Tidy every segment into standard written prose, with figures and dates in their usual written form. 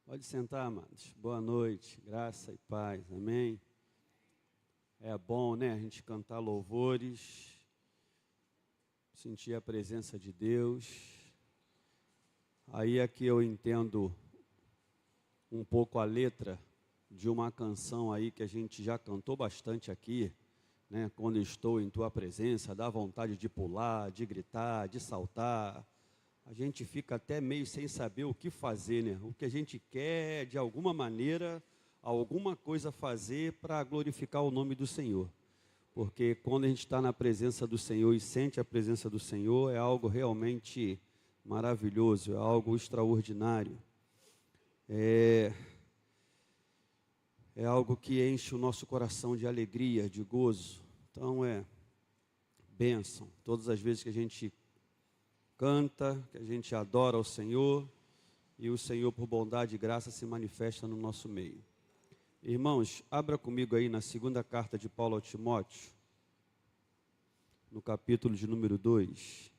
Pode sentar, amados. Boa noite, graça e paz, amém? É bom, né, a gente cantar louvores, sentir a presença de Deus. Aí é que eu entendo um pouco a letra de uma canção aí que a gente já cantou bastante aqui, né? Quando estou em tua presença, dá vontade de pular, de gritar, de saltar. A gente fica até meio sem saber o que fazer, né? O que a gente quer, de alguma maneira, alguma coisa fazer para glorificar o nome do Senhor. Porque quando a gente está na presença do Senhor e sente a presença do Senhor, é algo realmente maravilhoso, é algo extraordinário. É algo que enche o nosso coração de alegria, de gozo. Então é bênção. Todas as vezes que a gente canta, que a gente adora ao Senhor, e o Senhor, por bondade e graça, se manifesta no nosso meio. Irmãos, abra comigo aí na segunda carta de Paulo a Timóteo, no capítulo de número 2.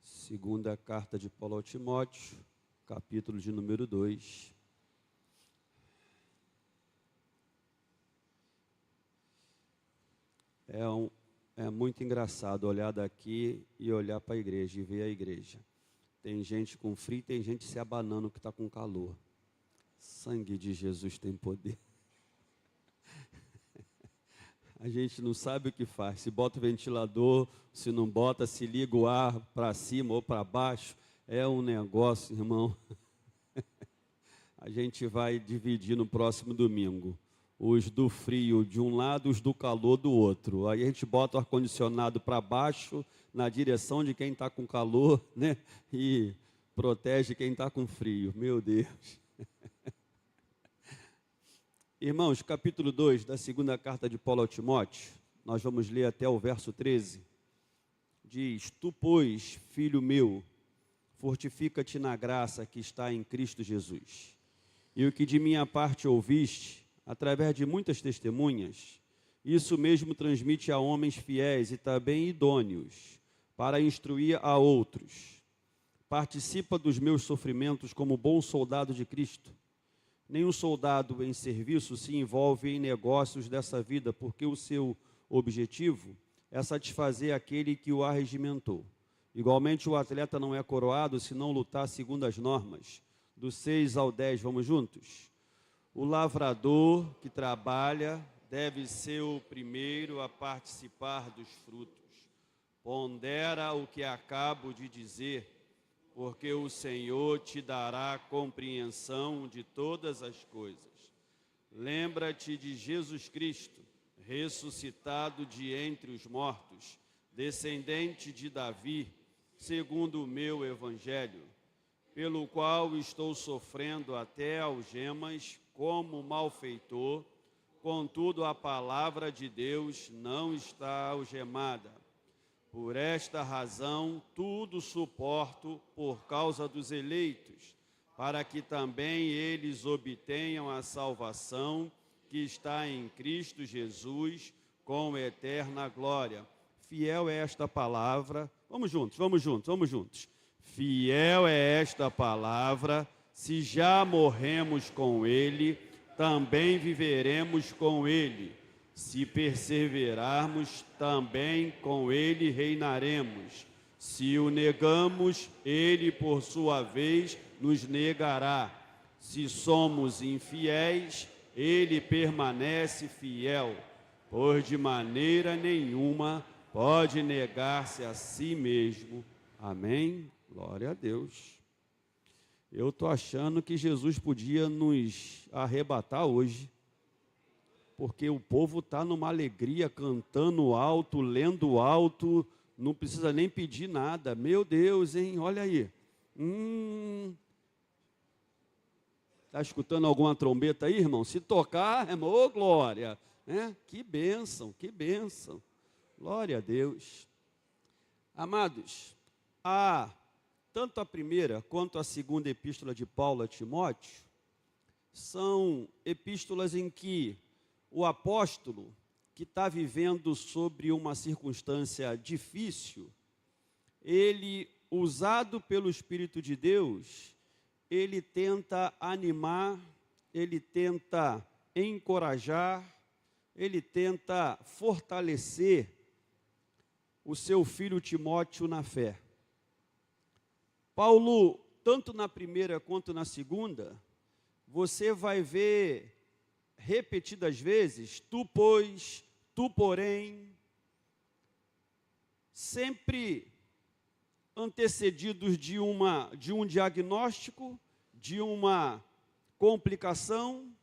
Segunda carta de Paulo a Timóteo, capítulo de número 2. É muito engraçado olhar daqui e olhar para a igreja e ver a igreja. Tem gente com frio, tem gente se abanando que está com calor. Sangue de Jesus tem poder. A gente não sabe o que faz, se bota o ventilador, se não bota, se liga o ar para cima ou para baixo. É um negócio, irmão. A gente vai dividir no próximo domingo. Os do frio de um lado, os do calor do outro. Aí a gente bota o ar-condicionado para baixo, na direção de quem está com calor, né? E protege quem está com frio. Meu Deus. Irmãos, capítulo 2 da segunda carta de Paulo a Timóteo, nós vamos ler até o verso 13. Diz: Tu, pois, filho meu, fortifica-te na graça que está em Cristo Jesus. E o que de minha parte ouviste, através de muitas testemunhas, isso mesmo transmite a homens fiéis e também idôneos, para instruir a outros. Participa dos meus sofrimentos como bom soldado de Cristo. Nenhum soldado em serviço se envolve em negócios dessa vida, porque o seu objetivo é satisfazer aquele que o arregimentou. Igualmente, o atleta não é coroado se não lutar segundo as normas. Do 6 ao 10, vamos juntos? O lavrador que trabalha deve ser o primeiro a participar dos frutos. Pondera o que acabo de dizer, porque o Senhor te dará compreensão de todas as coisas. Lembra-te de Jesus Cristo, ressuscitado de entre os mortos, descendente de Davi, segundo o meu evangelho, pelo qual estou sofrendo até algemas como malfeitor, contudo a palavra de Deus não está algemada. Por esta razão, tudo suporto por causa dos eleitos, para que também eles obtenham a salvação que está em Cristo Jesus, com eterna glória. Fiel é esta palavra. Vamos juntos, vamos juntos, vamos juntos. Fiel é esta palavra, se já morremos com ele, também viveremos com ele. Se perseverarmos, também com ele reinaremos. Se o negamos, ele, por sua vez, nos negará. Se somos infiéis, ele permanece fiel, pois de maneira nenhuma pode negar-se a si mesmo. Amém? Glória a Deus. Eu estou achando que Jesus podia nos arrebatar hoje, porque o povo está numa alegria, cantando alto, lendo alto, não precisa nem pedir nada. Meu Deus, hein? Olha aí. Está escutando alguma trombeta aí, irmão? Se tocar, irmão, ô glória. Que bênção, que bênção. Glória a Deus. Amados, tanto a primeira quanto a segunda epístola de Paulo a Timóteo são epístolas em que o apóstolo, que está vivendo sobre uma circunstância difícil, ele, usado pelo Espírito de Deus, ele tenta animar, ele tenta encorajar, ele tenta fortalecer o seu filho Timóteo na fé. Paulo, tanto na primeira quanto na segunda, você vai ver repetidas vezes, tu pois, tu porém, sempre antecedidos de um diagnóstico, de uma complicação,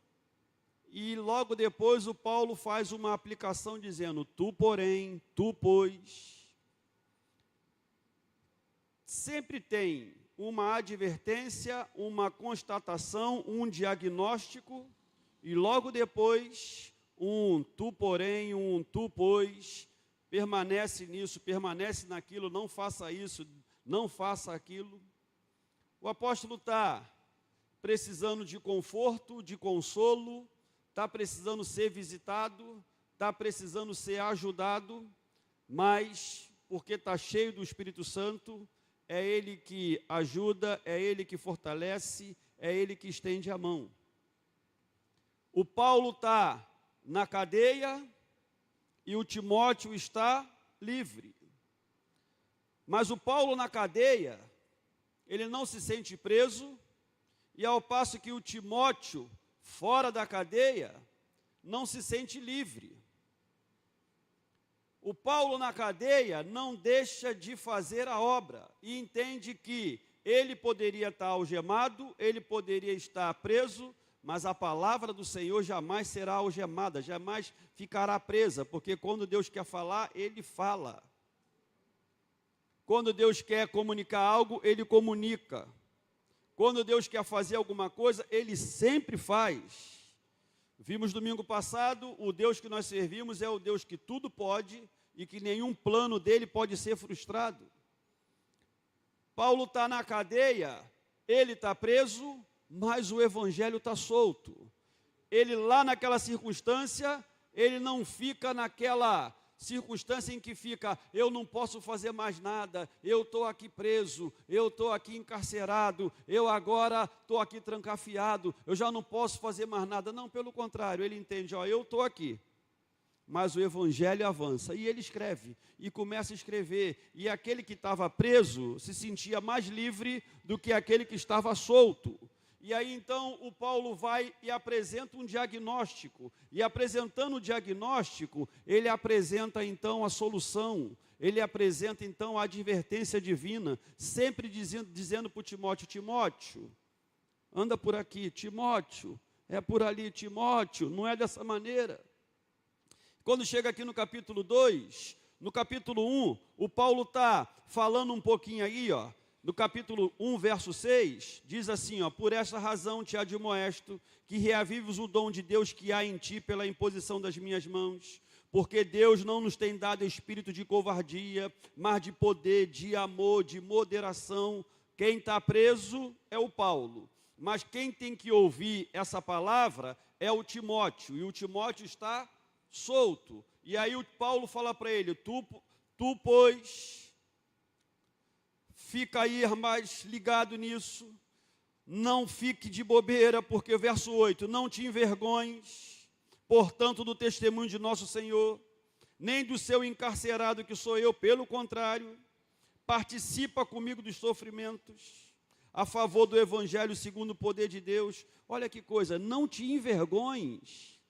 e logo depois o Paulo faz uma aplicação dizendo, tu porém, tu pois. Sempre tem uma advertência, uma constatação, um diagnóstico, e logo depois um tu porém, um tu pois, permanece nisso, permanece naquilo, não faça isso, não faça aquilo. O apóstolo está precisando de conforto, de consolo, está precisando ser visitado, está precisando ser ajudado, mas porque está cheio do Espírito Santo, é Ele que ajuda, é Ele que fortalece, é Ele que estende a mão. O Paulo está na cadeia e o Timóteo está livre. Mas o Paulo na cadeia, ele não se sente preso, e ao passo que o Timóteo, fora da cadeia, não se sente livre. O Paulo na cadeia não deixa de fazer a obra e entende que ele poderia estar algemado, ele poderia estar preso, mas a palavra do Senhor jamais será algemada, jamais ficará presa, porque quando Deus quer falar, Ele fala. Quando Deus quer comunicar algo, Ele comunica. Quando Deus quer fazer alguma coisa, Ele sempre faz. Vimos domingo passado, o Deus que nós servimos é o Deus que tudo pode e que nenhum plano dele pode ser frustrado. Paulo está na cadeia, ele está preso, mas o evangelho está solto. Ele lá naquela circunstância, ele não fica naquela circunstância em que fica, eu não posso fazer mais nada, eu estou aqui preso, eu estou aqui encarcerado, eu agora estou aqui trancafiado, eu já não posso fazer mais nada. Não, pelo contrário, ele entende, eu estou aqui, mas o evangelho avança, e ele escreve, e começa a escrever, e aquele que estava preso se sentia mais livre do que aquele que estava solto. E aí então o Paulo vai e apresenta um diagnóstico, e apresentando o diagnóstico, ele apresenta então a solução, ele apresenta então a advertência divina, sempre dizendo para o Timóteo, Timóteo, anda por aqui, Timóteo, é por ali, Timóteo, não é dessa maneira. Quando chega aqui no capítulo 2, no capítulo 1, o Paulo está falando um pouquinho aí, no capítulo 1, verso 6, diz assim, por esta razão te admoesto, que reavives o dom de Deus que há em ti pela imposição das minhas mãos, porque Deus não nos tem dado espírito de covardia, mas de poder, de amor, de moderação. Quem está preso é o Paulo, mas quem tem que ouvir essa palavra é o Timóteo, e o Timóteo está solto. E aí o Paulo fala para ele, tu pois, fica aí mais ligado nisso, não fique de bobeira, porque verso 8, não te envergonhes, portanto, do testemunho de nosso Senhor, nem do seu encarcerado que sou eu, pelo contrário, participa comigo dos sofrimentos, a favor do evangelho segundo o poder de Deus. Olha que coisa, não te envergonhes.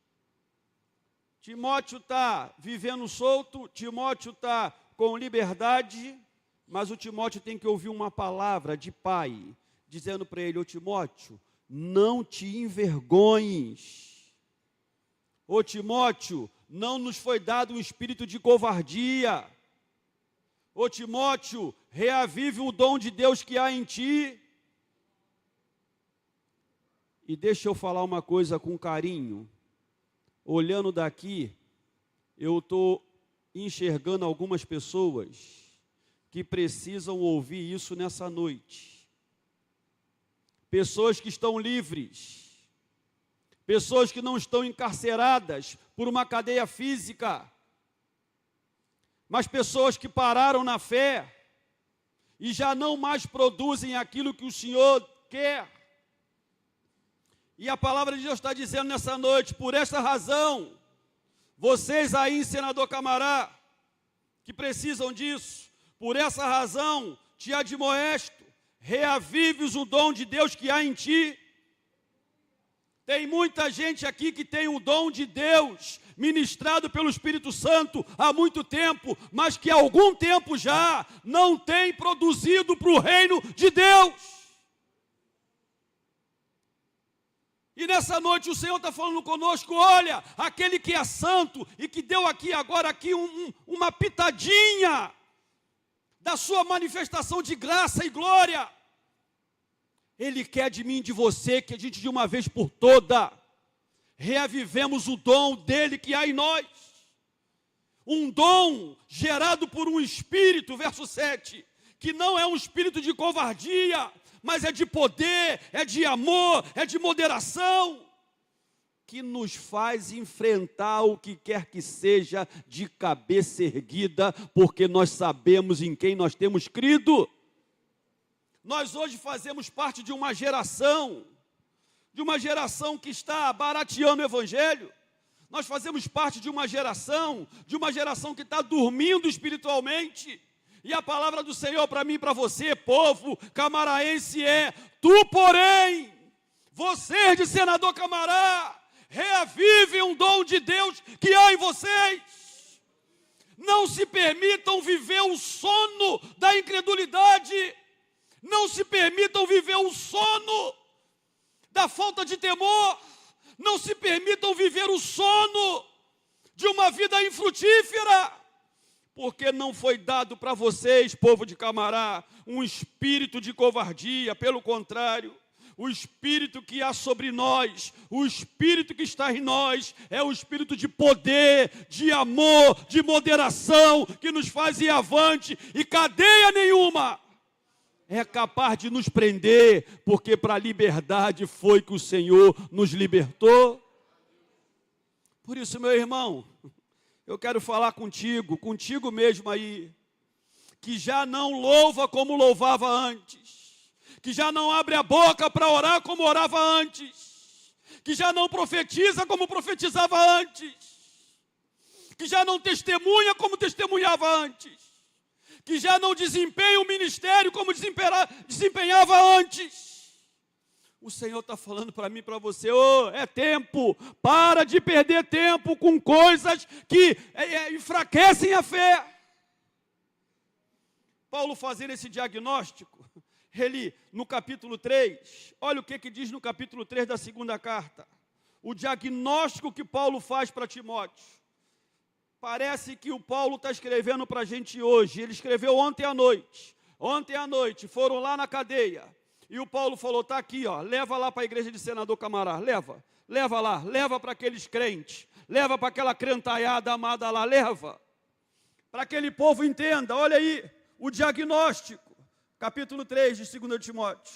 Timóteo está vivendo solto, Timóteo está com liberdade, mas o Timóteo tem que ouvir uma palavra de pai, dizendo para ele, Timóteo, não te envergonhes. Timóteo, não nos foi dado um espírito de covardia. Timóteo, reavive o dom de Deus que há em ti. E deixa eu falar uma coisa com carinho. Olhando daqui, eu estou enxergando algumas pessoas que precisam ouvir isso nessa noite. Pessoas que estão livres, pessoas que não estão encarceradas por uma cadeia física, mas pessoas que pararam na fé, e já não mais produzem aquilo que o Senhor quer. E a palavra de Deus está dizendo nessa noite, por esta razão, vocês aí em Senador Camará, que precisam disso, por essa razão, te admoesto, reavives o dom de Deus que há em ti. Tem muita gente aqui que tem o dom de Deus, ministrado pelo Espírito Santo há muito tempo, mas que há algum tempo já não tem produzido para o reino de Deus. E nessa noite o Senhor está falando conosco, olha, aquele que é santo e que deu aqui agora uma pitadinha da sua manifestação de graça e glória. Ele quer de mim e de você que a gente de uma vez por toda reavivemos o dom dele que há em nós. Um dom gerado por um espírito, verso 7, que não é um espírito de covardia, mas é de poder, é de amor, é de moderação, que nos faz enfrentar o que quer que seja de cabeça erguida, porque nós sabemos em quem nós temos crido. Nós hoje fazemos parte de uma geração que está barateando o Evangelho. Nós fazemos parte de uma geração que está dormindo espiritualmente. E a palavra do Senhor para mim e para você, povo camaraense, é: tu, porém, você de Senador Camará, reavive um dom de Deus que há em vocês. Não se permitam viver o sono da incredulidade. Não se permitam viver o sono da falta de temor. Não se permitam viver o sono de uma vida infrutífera. Porque não foi dado para vocês, povo de Camará, um espírito de covardia. Pelo contrário, o espírito que há sobre nós, o espírito que está em nós, é o espírito de poder, de amor, de moderação, que nos faz ir avante, e cadeia nenhuma é capaz de nos prender, porque para a liberdade foi que o Senhor nos libertou. Por isso, meu irmão, eu quero falar contigo mesmo aí, que já não louva como louvava antes, que já não abre a boca para orar como orava antes, que já não profetiza como profetizava antes, que já não testemunha como testemunhava antes, que já não desempenha o ministério como desempenhava antes. O Senhor está falando para mim e para você, é tempo, para de perder tempo com coisas que enfraquecem a fé. Paulo fazendo esse diagnóstico, ele no capítulo 3, olha o que diz no capítulo 3 da segunda carta, o diagnóstico que Paulo faz para Timóteo. Parece que o Paulo está escrevendo para a gente hoje. Ele escreveu ontem à noite. Ontem à noite foram lá na cadeia. E o Paulo falou, está aqui, ó, leva lá para a igreja de Senador Camará. Leva lá, leva para aqueles crentes. Leva para aquela crentaiada amada lá, leva. Para que aquele povo entenda, olha aí, o diagnóstico. Capítulo 3 de 2 Timóteo.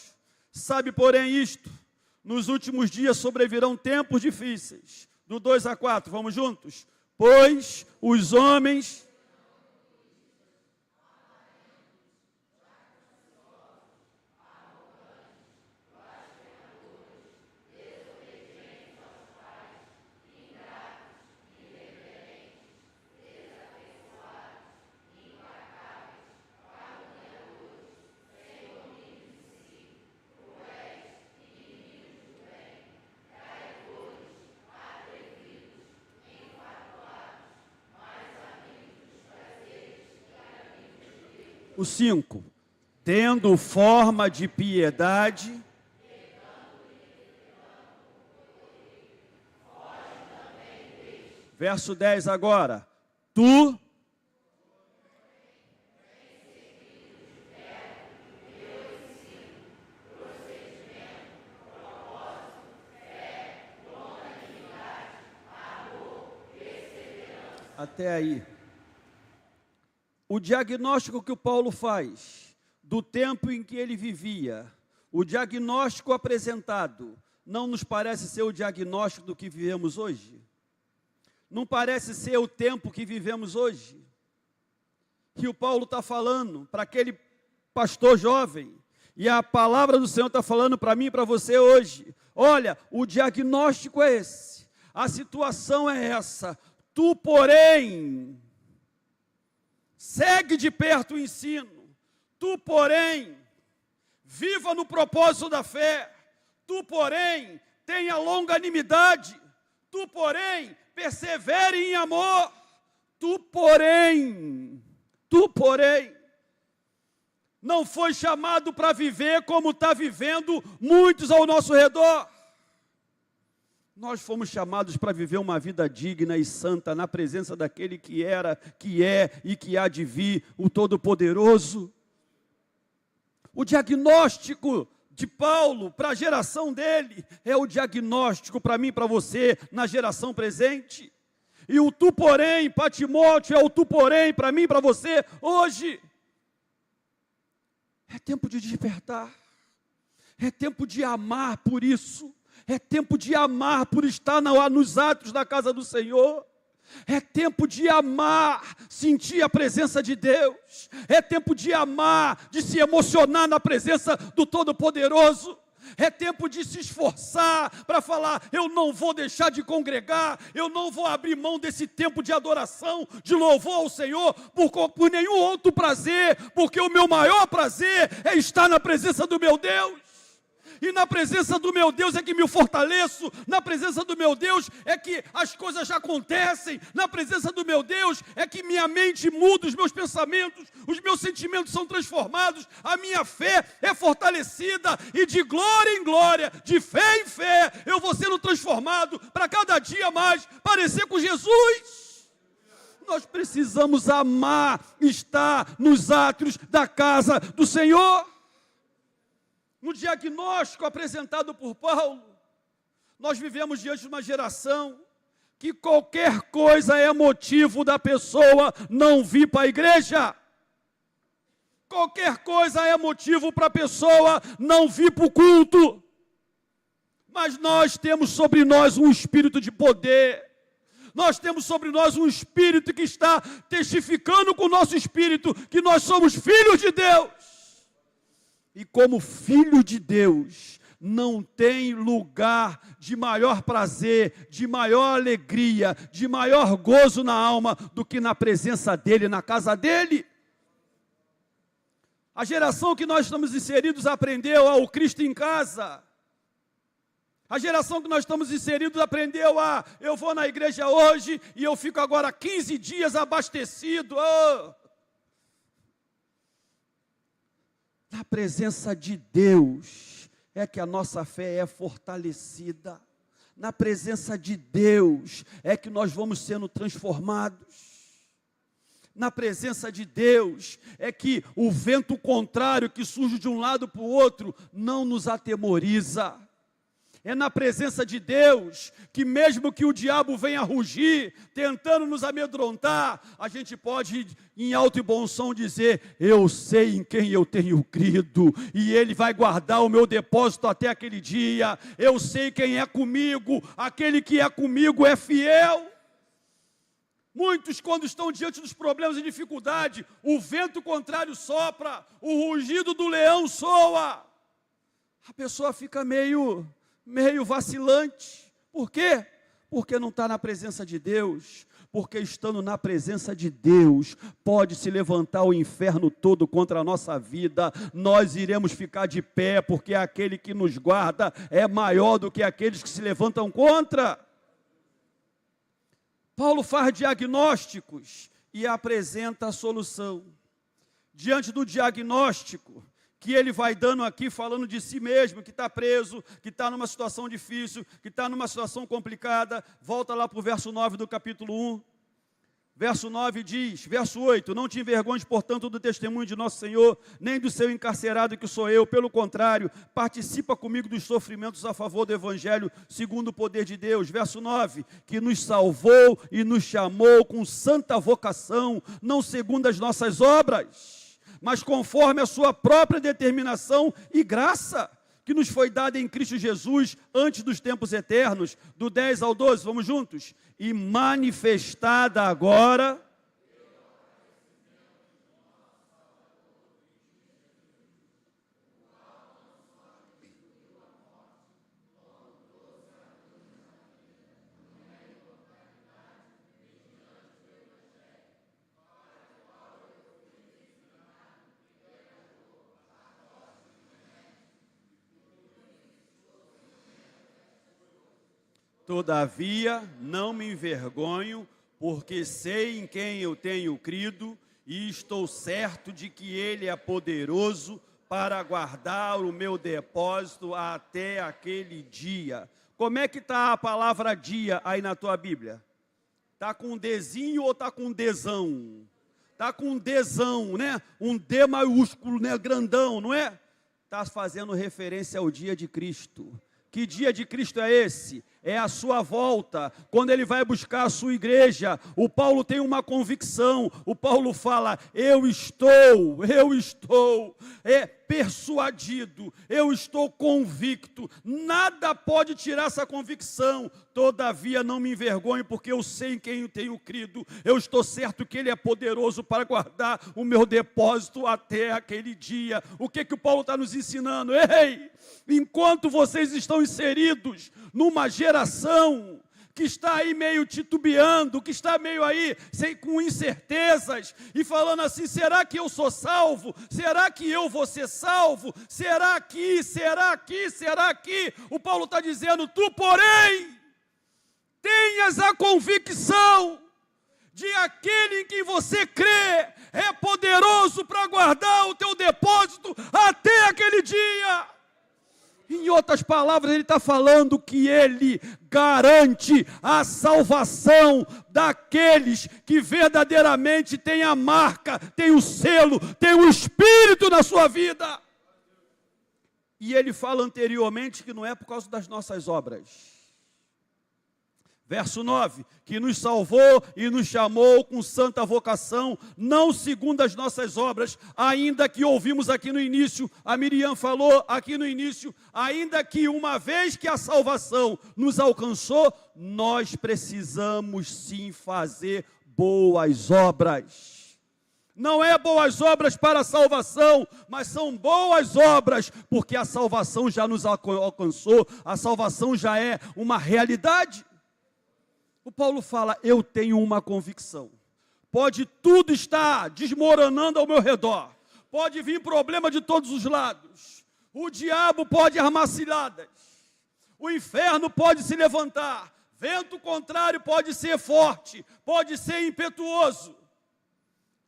Sabe, porém, isto, nos últimos dias sobrevirão tempos difíceis. Do 2 a 4, vamos juntos? Pois os homens... O 5, tendo forma de piedade, verso 10 agora, tu até aí. O diagnóstico que o Paulo faz do tempo em que ele vivia, o diagnóstico apresentado, não nos parece ser o diagnóstico do que vivemos hoje? Não parece ser o tempo que vivemos hoje? Que o Paulo está falando para aquele pastor jovem, e a palavra do Senhor está falando para mim e para você hoje. Olha, o diagnóstico é esse, a situação é essa. Tu, porém, segue de perto o ensino. Tu, porém, viva no propósito da fé. Tu, porém, tenha longanimidade. Tu, porém, persevere em amor. Tu, porém, não foi chamado para viver como está vivendo muitos ao nosso redor. Nós fomos chamados para viver uma vida digna e santa na presença daquele que era, que é e que há de vir, o Todo-Poderoso. O diagnóstico de Paulo para a geração dele é o diagnóstico para mim e para você na geração presente. E o tu, porém, para Timóteo, é o tu, porém, para mim e para você hoje. É tempo de despertar, é tempo de amar por isso, é tempo de amar por estar nos atos da casa do Senhor, é tempo de amar, sentir a presença de Deus, é tempo de amar, de se emocionar na presença do Todo-Poderoso. É tempo de se esforçar para falar, eu não vou deixar de congregar, eu não vou abrir mão desse tempo de adoração, de louvor ao Senhor, por nenhum outro prazer, porque o meu maior prazer é estar na presença do meu Deus. E na presença do meu Deus é que me fortaleço, na presença do meu Deus é que as coisas já acontecem, na presença do meu Deus é que minha mente muda, os meus pensamentos, os meus sentimentos são transformados, a minha fé é fortalecida, e de glória em glória, de fé em fé, eu vou sendo transformado para cada dia mais parecer com Jesus. Nós precisamos amar estar nos átrios da casa do Senhor. No diagnóstico apresentado por Paulo, nós vivemos diante de uma geração que qualquer coisa é motivo da pessoa não vir para a igreja. Qualquer coisa é motivo para a pessoa não vir para o culto. Mas nós temos sobre nós um espírito de poder. Nós temos sobre nós um espírito que está testificando com o nosso espírito que nós somos filhos de Deus. E como filho de Deus, não tem lugar de maior prazer, de maior alegria, de maior gozo na alma do que na presença dEle, na casa dEle. A geração que nós estamos inseridos aprendeu o Cristo em casa. A geração que nós estamos inseridos aprendeu eu vou na igreja hoje e eu fico agora 15 dias abastecido. Na presença de Deus é que a nossa fé é fortalecida. Na presença de Deus é que nós vamos sendo transformados. Na presença de Deus é que o vento contrário que surge de um lado para o outro não nos atemoriza. É na presença de Deus que mesmo que o diabo venha rugir, tentando nos amedrontar, a gente pode, em alto e bom som, dizer, eu sei em quem eu tenho crido, e Ele vai guardar o meu depósito até aquele dia. Eu sei quem é comigo, aquele que é comigo é fiel. Muitos, quando estão diante dos problemas e dificuldade, o vento contrário sopra, o rugido do leão soa. A pessoa fica meio vacilante. Por quê? Porque não está na presença de Deus. Porque estando na presença de Deus, pode se levantar o inferno todo contra a nossa vida, nós iremos ficar de pé, porque aquele que nos guarda é maior do que aqueles que se levantam contra. Paulo faz diagnósticos e apresenta a solução. Diante do diagnóstico que ele vai dando aqui, falando de si mesmo, que está preso, que está numa situação difícil, que está numa situação complicada, volta lá para o verso 9 do capítulo 1. Verso 9 diz, verso 8, não te envergonhes, portanto, do testemunho de nosso Senhor, nem do seu encarcerado que sou eu, pelo contrário, participa comigo dos sofrimentos a favor do Evangelho, segundo o poder de Deus. Verso 9, que nos salvou e nos chamou com santa vocação, não segundo as nossas obras, mas conforme a sua própria determinação e graça, que nos foi dada em Cristo Jesus, antes dos tempos eternos, do 10 ao 12, vamos juntos? E manifestada agora Todavia, não me envergonho, porque sei em quem eu tenho crido e estou certo de que Ele é poderoso para guardar o meu depósito até aquele dia. Como é que está a palavra dia aí na tua Bíblia? Está com um Dzinho ou está com um Dzão? Está com um Dzão, né? Um D maiúsculo, né? Grandão, não é? Está fazendo referência ao dia de Cristo. Que dia de Cristo é esse? É a sua volta, quando ele vai buscar a sua igreja. O Paulo tem uma convicção, o Paulo fala, eu estou persuadido, eu estou convicto, nada pode tirar essa convicção. Todavia não me envergonho, porque eu sei em quem eu tenho crido, eu estou certo que Ele é poderoso para guardar o meu depósito até aquele dia. O que o Paulo está nos ensinando? Ei, enquanto vocês estão inseridos numa geração que está aí meio titubeando, que está meio aí com incertezas, e falando assim, será que eu sou salvo? Será que eu vou ser salvo? Será que? O Paulo está dizendo, tu porém, tenhas a convicção de aquele em que você crê, é poderoso para guardar o teu depósito até aquele dia. Em outras palavras, ele está falando que ele garante a salvação daqueles que verdadeiramente têm a marca, têm o selo, têm o Espírito na sua vida. E ele fala anteriormente que não é por causa das nossas obras. Verso 9, que nos salvou e nos chamou com santa vocação, não segundo as nossas obras, ainda que ouvimos aqui no início, a Miriam falou aqui no início, ainda que uma vez que a salvação nos alcançou, nós precisamos sim fazer boas obras. Não é boas obras para a salvação, mas são boas obras, porque a salvação já nos alcançou, a salvação já é uma realidade. O Paulo fala, eu tenho uma convicção, pode tudo estar desmoronando ao meu redor, pode vir problema de todos os lados, o diabo pode armar ciladas, o inferno pode se levantar, vento contrário pode ser forte, pode ser impetuoso.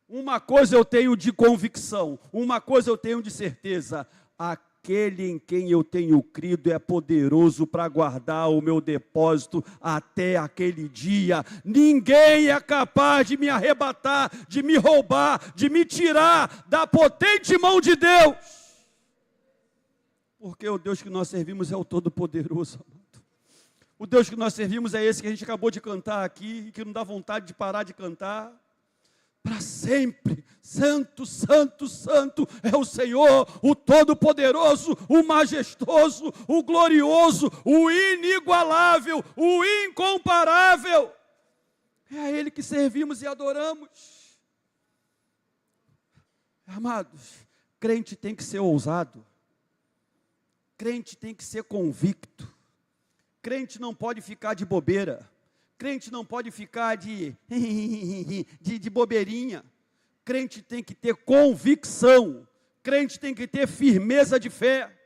Uma coisa eu tenho de convicção, uma coisa eu tenho de certeza, aquele em quem eu tenho crido é poderoso para guardar o meu depósito até aquele dia. Ninguém é capaz de me arrebatar, de me roubar, de me tirar da potente mão de Deus. Porque o Deus que nós servimos é o Todo-Poderoso, amado. O Deus que nós servimos é esse que a gente acabou de cantar aqui, e que não dá vontade de parar de cantar. Para sempre, santo, santo, santo é o Senhor, o Todo-Poderoso, o Majestoso, o Glorioso, o Inigualável, o Incomparável. É a Ele que servimos e adoramos. Amados, crente tem que ser ousado, crente tem que ser convicto, crente não pode ficar de bobeira. Crente não pode ficar de bobeirinha. Crente tem que ter convicção. Crente tem que ter firmeza de fé.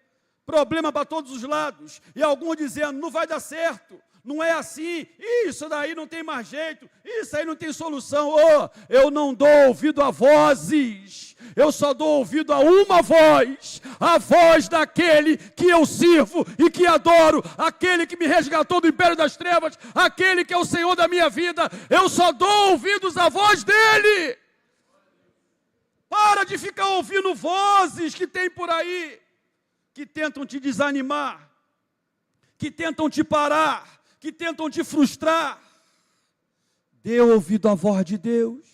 Problema para todos os lados. E alguns dizendo, não vai dar certo. Não é assim. Isso daí não tem mais jeito. Isso aí não tem solução. Oh, eu não dou ouvido a vozes. Eu só dou ouvido a uma voz. A voz daquele que eu sirvo e que adoro. Aquele que me resgatou do império das trevas. Aquele que é o Senhor da minha vida. Eu só dou ouvidos à voz dele. Para de ficar ouvindo vozes que tem por aí. Que tentam te desanimar. Que tentam te parar. Que tentam te frustrar. Dê ouvido à voz de Deus.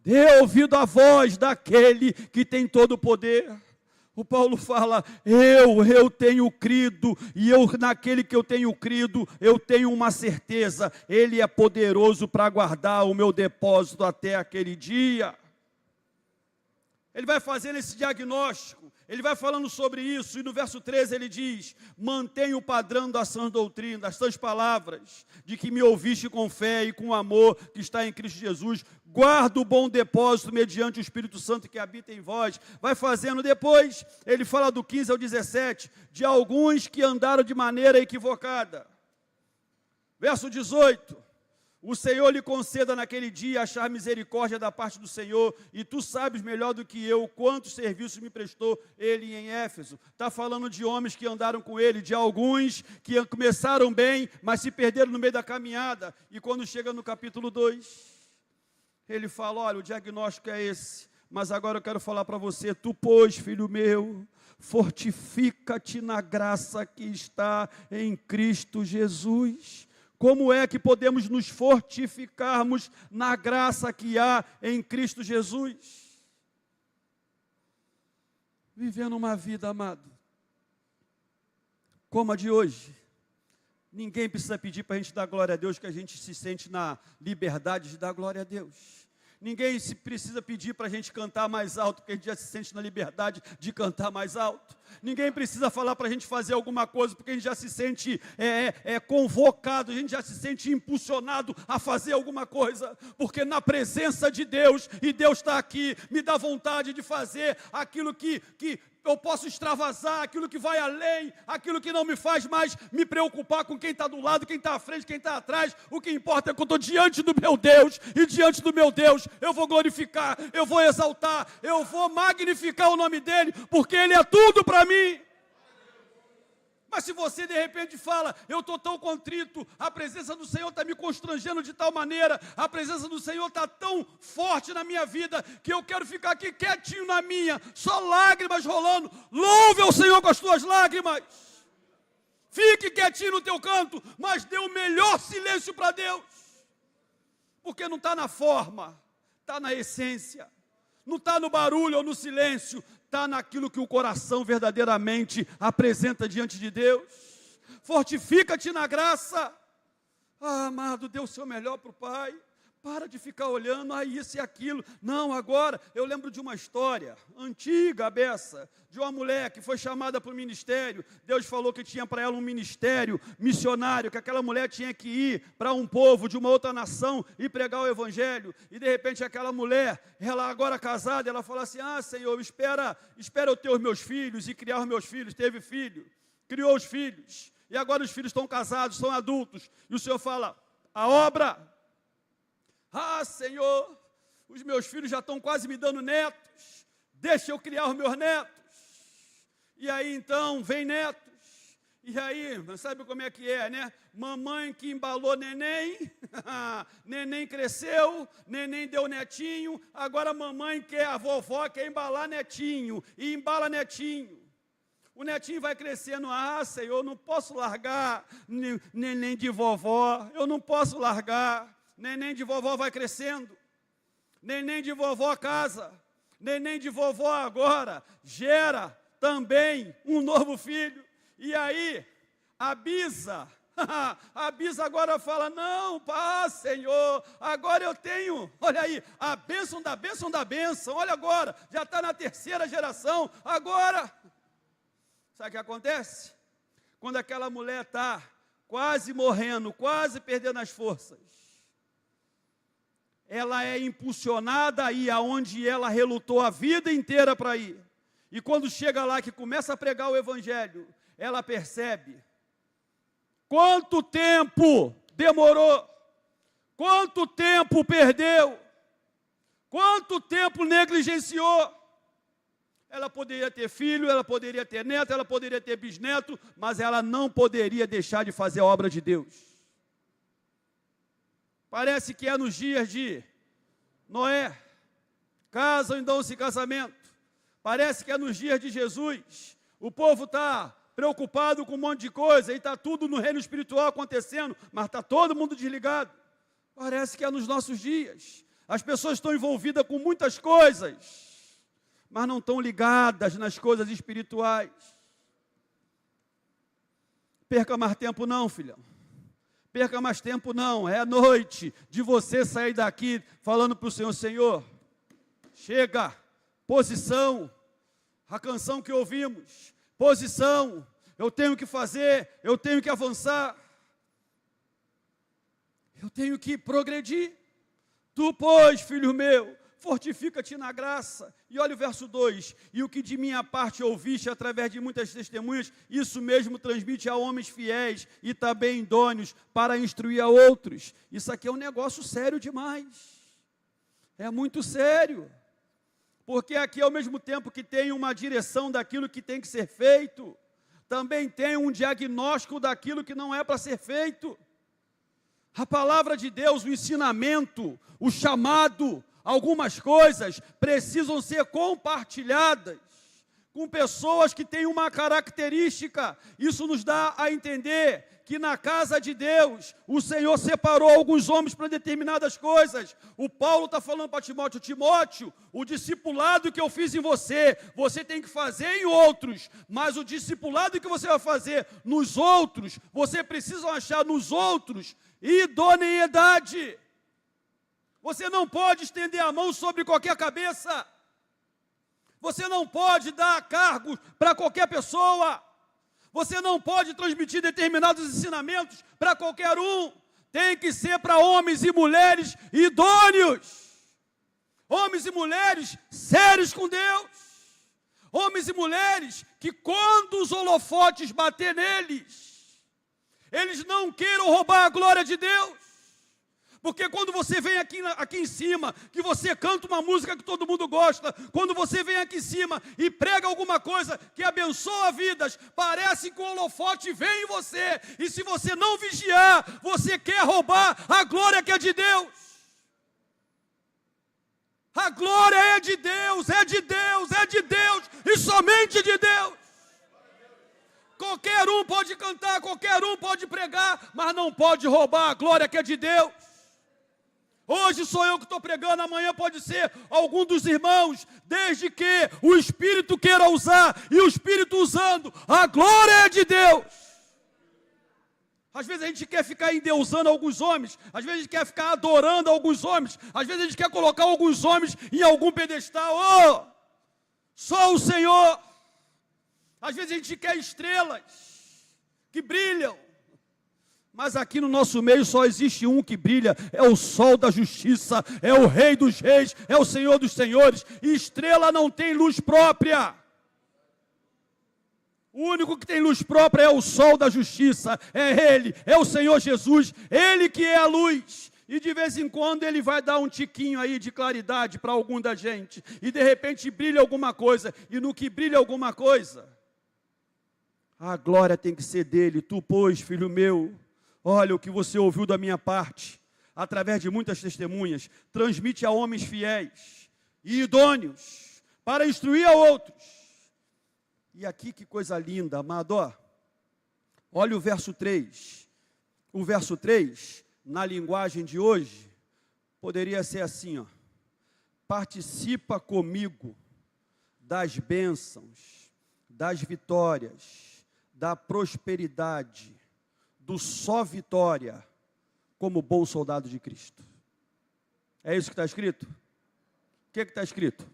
Dê ouvido à voz daquele que tem todo o poder. O Paulo fala, eu tenho crido, e naquele que eu tenho crido, eu tenho uma certeza, Ele é poderoso para guardar o meu depósito até aquele dia. Ele vai fazendo esse diagnóstico, ele vai falando sobre isso, e no verso 13 ele diz, mantenha o padrão das sãs doutrinas, das sãs palavras, de que me ouviste com fé e com amor que está em Cristo Jesus, guarda o bom depósito mediante o Espírito Santo que habita em vós. Vai fazendo depois, ele fala do 15 ao 17, de alguns que andaram de maneira equivocada. Verso 18. O Senhor lhe conceda naquele dia achar misericórdia da parte do Senhor, e tu sabes melhor do que eu quantos serviços me prestou ele em Éfeso. Está falando de homens que andaram com ele, de alguns que começaram bem, mas se perderam no meio da caminhada. E quando chega no capítulo 2, ele fala, olha, o diagnóstico é esse, mas agora eu quero falar para você, tu, pois, filho meu, fortifica-te na graça que está em Cristo Jesus. Como é que podemos nos fortificarmos na graça que há em Cristo Jesus? Vivendo uma vida, amado, como a de hoje. Ninguém precisa pedir para a gente dar glória a Deus, que a gente se sente na liberdade de dar glória a Deus. Ninguém precisa pedir para a gente cantar mais alto, porque a gente já se sente na liberdade de cantar mais alto. Ninguém precisa falar para a gente fazer alguma coisa, porque a gente já se sente convocado, a gente já se sente impulsionado a fazer alguma coisa, porque na presença de Deus, e Deus está aqui, me dá vontade de fazer aquilo que eu posso extravasar, aquilo que vai além, aquilo que não me faz mais me preocupar com quem está do lado, quem está à frente, quem está atrás. O que importa é que eu estou diante do meu Deus, e diante do meu Deus eu vou glorificar, eu vou exaltar, eu vou magnificar o nome dEle, porque Ele é tudo para mim. Mas se você de repente fala, eu estou tão contrito, a presença do Senhor está me constrangendo de tal maneira, a presença do Senhor está tão forte na minha vida, que eu quero ficar aqui quietinho na minha, só lágrimas rolando. Louve ao Senhor com as tuas lágrimas. Fique quietinho no teu canto, mas dê o melhor silêncio para Deus. Porque não está na forma, está na essência. Não está no barulho ou no silêncio, está naquilo que o coração verdadeiramente apresenta diante de Deus. Fortifica-te na graça. Ah, amado, dê o seu melhor para o Pai. Para de ficar olhando, isso e aquilo. Não, agora, eu lembro de uma história antiga, beça, de uma mulher que foi chamada para o ministério. Deus falou que tinha para ela um ministério missionário, que aquela mulher tinha que ir para um povo de uma outra nação e pregar o evangelho. E de repente aquela mulher, ela agora casada, ela fala assim, Senhor, espera eu ter os meus filhos e criar os meus filhos. Teve filho, criou os filhos, e agora os filhos estão casados, são adultos. E o Senhor fala, a obra... Senhor, os meus filhos já estão quase me dando netos, deixa eu criar os meus netos. E aí então, vem netos, e aí, sabe como é que é, né? Mamãe que embalou neném, neném cresceu, neném deu netinho, agora mamãe quer, a vovó quer embalar netinho, e embala netinho. O netinho vai crescendo, Senhor, eu não posso largar neném de vovó, eu não posso largar. Neném de vovó vai crescendo, neném de vovó casa, neném de vovó agora gera também um novo filho. E aí, a bisa agora fala, não, Senhor, agora eu tenho, olha aí, a bênção da bênção da bênção, olha agora, já está na terceira geração, agora. Sabe o que acontece? Quando aquela mulher está quase morrendo, quase perdendo as forças, ela é impulsionada a ir aonde ela relutou a vida inteira para ir. E quando chega lá que começa a pregar o evangelho, ela percebe quanto tempo demorou, quanto tempo perdeu, quanto tempo negligenciou. Ela poderia ter filho, ela poderia ter neto, ela poderia ter bisneto, mas ela não poderia deixar de fazer a obra de Deus. Parece que é nos dias de Noé, casam e dão-se casamento. Parece que é nos dias de Jesus. O povo está preocupado com um monte de coisa, e está tudo no reino espiritual acontecendo, mas está todo mundo desligado. Parece que é nos nossos dias. As pessoas estão envolvidas com muitas coisas, mas não estão ligadas nas coisas espirituais. Perca mais tempo não, filhão. Perca mais tempo não, é a noite de você sair daqui falando para o Senhor, Senhor, chega, posição, a canção que ouvimos, posição, eu tenho que fazer, eu tenho que avançar, eu tenho que progredir. Tu, pois, filho meu, fortifica-te na graça. E olha o verso 2, e o que de minha parte ouviste através de muitas testemunhas, isso mesmo transmite a homens fiéis e também idôneos para instruir a outros. Isso aqui é um negócio sério demais, é muito sério, porque aqui ao mesmo tempo que tem uma direção daquilo que tem que ser feito, também tem um diagnóstico daquilo que não é para ser feito. A palavra de Deus, o ensinamento, o chamado, algumas coisas precisam ser compartilhadas com pessoas que têm uma característica. Isso nos dá a entender que na casa de Deus, o Senhor separou alguns homens para determinadas coisas. O Paulo está falando para Timóteo: Timóteo, o discipulado que eu fiz em você, você tem que fazer em outros, mas o discipulado que você vai fazer nos outros, você precisa achar nos outros idoneidade. Você não pode estender a mão sobre qualquer cabeça. Você não pode dar cargos para qualquer pessoa. Você não pode transmitir determinados ensinamentos para qualquer um. Tem que ser para homens e mulheres idôneos. Homens e mulheres sérios com Deus. Homens e mulheres que, quando os holofotes bater neles, eles não queiram roubar a glória de Deus. Porque quando você vem aqui em cima, que você canta uma música que todo mundo gosta, quando você vem aqui em cima e prega alguma coisa que abençoa vidas, parece que o holofote vem em você, e se você não vigiar, você quer roubar a glória que é de Deus. A glória é de Deus, é de Deus, é de Deus, e somente de Deus. Qualquer um pode cantar, qualquer um pode pregar, mas não pode roubar a glória que é de Deus. Hoje sou eu que estou pregando, amanhã pode ser algum dos irmãos, desde que o Espírito queira usar, e o Espírito usando, a glória é de Deus. Às vezes a gente quer ficar endeusando alguns homens, às vezes a gente quer ficar adorando alguns homens, às vezes a gente quer colocar alguns homens em algum pedestal. Oh, só o Senhor. Às vezes a gente quer estrelas que brilham, mas aqui no nosso meio só existe um que brilha, é o sol da justiça, é o Rei dos reis, é o Senhor dos senhores, e estrela não tem luz própria. O único que tem luz própria é o sol da justiça, é Ele, é o Senhor Jesus, Ele que é a luz. E de vez em quando Ele vai dar um tiquinho aí de claridade para algum da gente, e de repente brilha alguma coisa, e no que brilha alguma coisa, a glória tem que ser dele. Tu, pois, filho meu, olha o que você ouviu da minha parte, através de muitas testemunhas, transmite a homens fiéis e idôneos, para instruir a outros. E aqui que coisa linda, amado, ó. Olha o verso 3. O verso 3, na linguagem de hoje, poderia ser assim, ó: participa comigo das bênçãos, das vitórias, da prosperidade, do só vitória, como bom soldado de Cristo. É isso que está escrito? O que está escrito?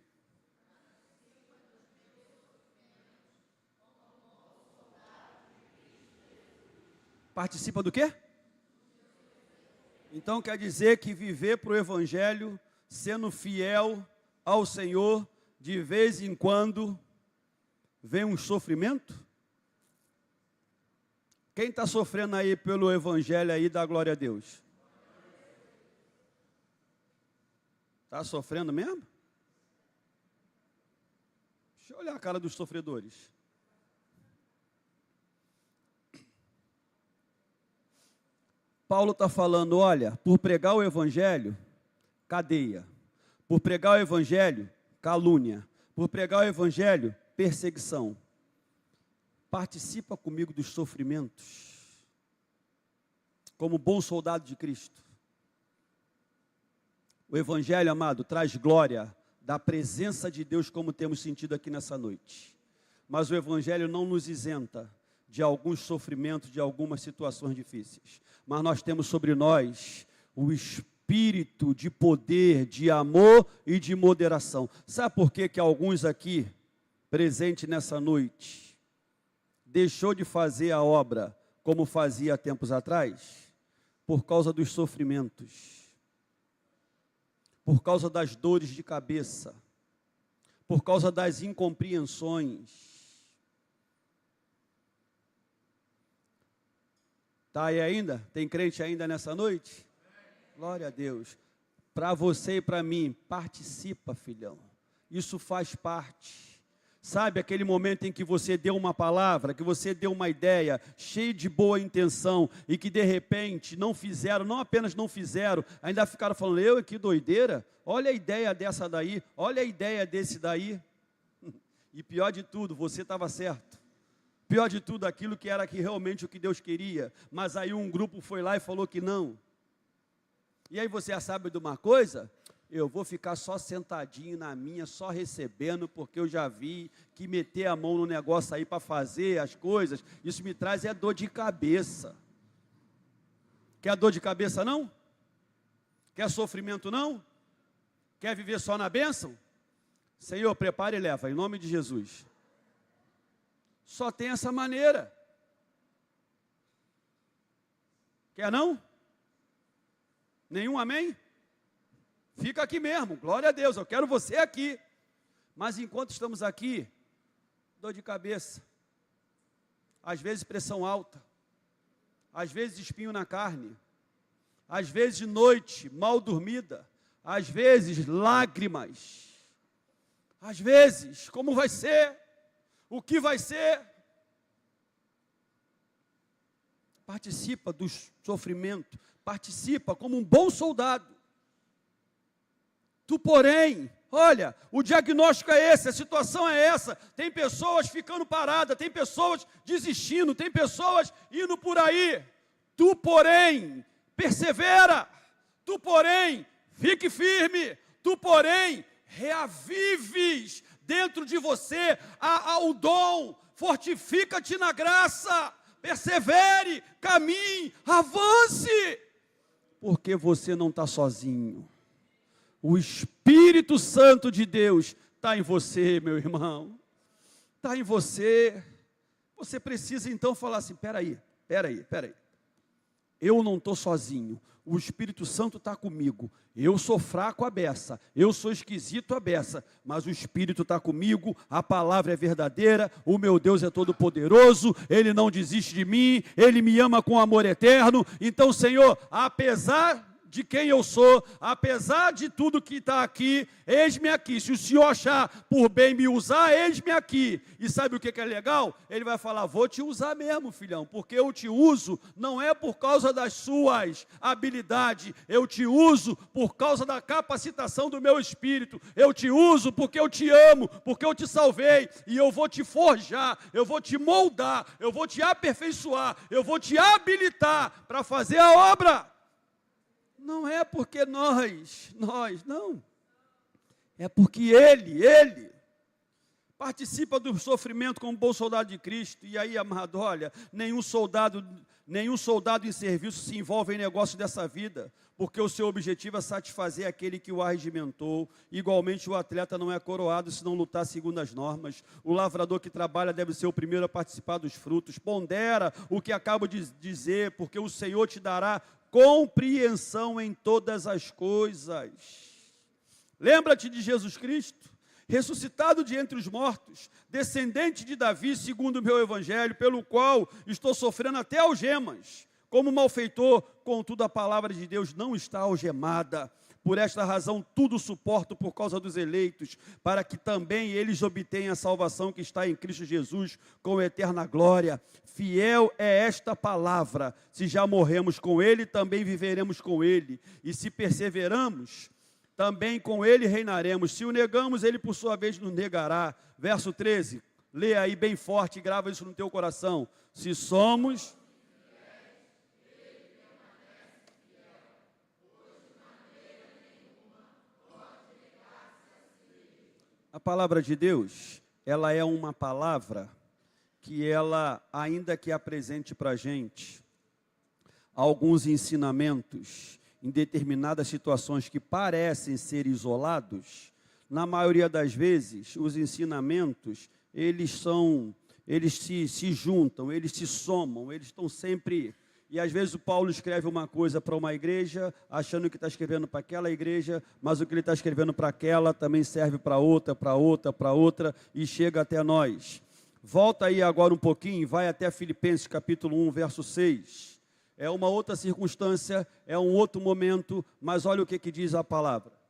Participa do quê? Então quer dizer que viver para o Evangelho, sendo fiel ao Senhor, de vez em quando, vem um sofrimento? Quem está sofrendo aí pelo Evangelho aí, dá glória a Deus? Está sofrendo mesmo? Deixa eu olhar a cara dos sofredores. Paulo está falando, olha, por pregar o Evangelho, cadeia. Por pregar o Evangelho, calúnia. Por pregar o Evangelho, perseguição. Participa comigo dos sofrimentos, como bom soldado de Cristo. O Evangelho, amado, traz glória da presença de Deus, como temos sentido aqui nessa noite. Mas o Evangelho não nos isenta de alguns sofrimentos, de algumas situações difíceis. Mas nós temos sobre nós o espírito de poder, de amor e de moderação. Sabe por que alguns aqui, presentes nessa noite, deixou de fazer a obra como fazia há tempos atrás? Por causa dos sofrimentos. por causa das dores de cabeça, por causa das incompreensões. Está aí ainda? Tem crente ainda nessa noite? Glória a Deus. Para você e para mim, participa, filhão. Isso faz parte. Sabe aquele momento em que você deu uma palavra, que você deu uma ideia, cheio de boa intenção, e que de repente não fizeram, não apenas não fizeram, ainda ficaram falando, que doideira, olha a ideia dessa daí, olha a ideia desse daí. E pior de tudo, você estava certo. Pior de tudo, aquilo que era realmente o que Deus queria, mas aí um grupo foi lá e falou que não. E aí você já sabe de uma coisa? Eu vou ficar só sentadinho na minha, só recebendo, porque eu já vi que meter a mão no negócio aí para fazer as coisas, isso me traz dor de cabeça. Quer dor de cabeça não? Quer sofrimento não? Quer viver só na bênção? Senhor, prepara e leva, em nome de Jesus. Só tem essa maneira. Quer não? Nenhum amém? Fica aqui mesmo, glória a Deus, eu quero você aqui. Mas enquanto estamos aqui, dor de cabeça, às vezes pressão alta, às vezes espinho na carne, às vezes de noite, mal dormida, às vezes lágrimas, às vezes, como vai ser? O que vai ser? Participa do sofrimento, participa como um bom soldado. Tu, porém, olha, o diagnóstico é esse, a situação é essa, tem pessoas ficando paradas, tem pessoas desistindo, tem pessoas indo por aí. Tu, porém, persevera, tu, porém, fique firme, tu, porém, reavives dentro de você o dom, fortifica-te na graça, persevere, caminhe, avance, porque você não está sozinho. O Espírito Santo de Deus está em você, meu irmão. Está em você. Você precisa então falar assim, peraí. Eu não estou sozinho. O Espírito Santo está comigo. Eu sou fraco à beça. Eu sou esquisito à beça. Mas o Espírito está comigo. A palavra é verdadeira. O meu Deus é todo poderoso. Ele não desiste de mim. Ele me ama com amor eterno. Então, Senhor, apesar de quem eu sou, apesar de tudo que está aqui, eis-me aqui. Se o Senhor achar por bem me usar, eis-me aqui. E sabe o que é legal? Ele vai falar, vou te usar mesmo, filhão, porque eu te uso, não é por causa das suas habilidades, eu te uso por causa da capacitação do meu Espírito, eu te uso porque eu te amo, porque eu te salvei, e eu vou te forjar, eu vou te moldar, eu vou te aperfeiçoar, eu vou te habilitar para fazer a obra. Não é porque nós, não. É porque Ele participa do sofrimento como bom soldado de Cristo. E aí, amado, olha, nenhum soldado em serviço se envolve em negócio dessa vida, porque o seu objetivo é satisfazer aquele que o arregimentou. Igualmente, o atleta não é coroado se não lutar segundo as normas. O lavrador que trabalha deve ser o primeiro a participar dos frutos. Pondera o que acabo de dizer, porque o Senhor te dará compreensão em todas as coisas. Lembra-te de Jesus Cristo, ressuscitado de entre os mortos, descendente de Davi, segundo o meu evangelho, pelo qual estou sofrendo até algemas, como malfeitor, contudo a palavra de Deus não está algemada. Por esta razão, tudo suporto por causa dos eleitos, para que também eles obtenham a salvação que está em Cristo Jesus, com eterna glória. Fiel é esta palavra, se já morremos com Ele, também viveremos com Ele. E se perseveramos, também com Ele reinaremos. Se o negamos, Ele por sua vez nos negará. Verso 13, lê aí bem forte e grava isso no teu coração. Se somos... A palavra de Deus, ela é uma palavra que ela, ainda que apresente para a gente alguns ensinamentos em determinadas situações que parecem ser isolados, na maioria das vezes, os ensinamentos, eles se juntam, eles se somam, eles estão sempre E às vezes o Paulo escreve uma coisa para uma igreja, achando que está escrevendo para aquela igreja, mas o que ele está escrevendo para aquela também serve para outra, para outra, para outra, e chega até nós. Volta aí agora um pouquinho, vai até Filipenses capítulo 1, verso 6. É uma outra circunstância, é um outro momento, mas olha o que diz a palavra.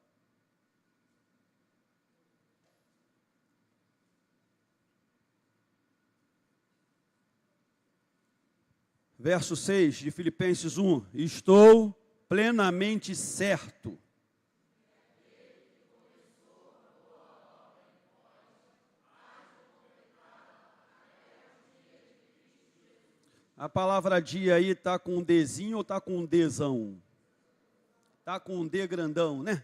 Verso 6 de Filipenses 1, estou plenamente certo. A palavra dia aí está com um Dzinho ou está com um Dzão? Está com um D grandão, né?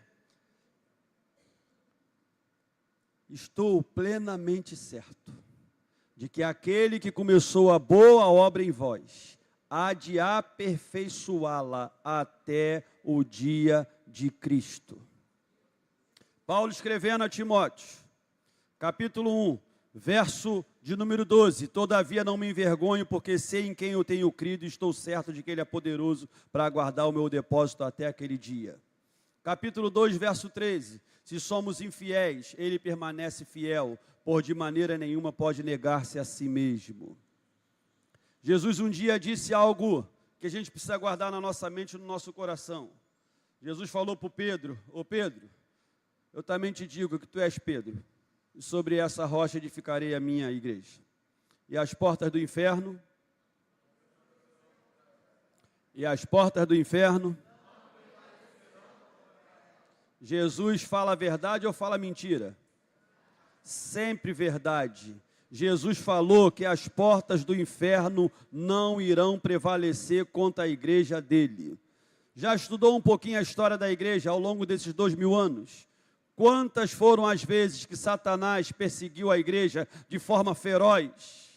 Estou plenamente certo de que aquele que começou a boa obra em vós, há de aperfeiçoá-la até o dia de Cristo. Paulo escrevendo a Timóteo, capítulo 1, verso de número 12, todavia não me envergonho, porque sei em quem eu tenho crido e estou certo de que ele é poderoso para guardar o meu depósito até aquele dia. Capítulo 2, verso 13, se somos infiéis, ele permanece fiel, por de maneira nenhuma pode negar-se a si mesmo. Jesus um dia disse algo que a gente precisa guardar na nossa mente e no nosso coração. Jesus falou para o Pedro, ô Pedro, eu também te digo que tu és Pedro, e sobre essa rocha edificarei a minha igreja. E as portas do inferno, Jesus fala a verdade ou fala mentira? Sempre verdade. Jesus falou que as portas do inferno não irão prevalecer contra a igreja dele. Já estudou um pouquinho a história da igreja ao longo desses 2000 anos? Quantas foram as vezes que Satanás perseguiu a igreja de forma feroz?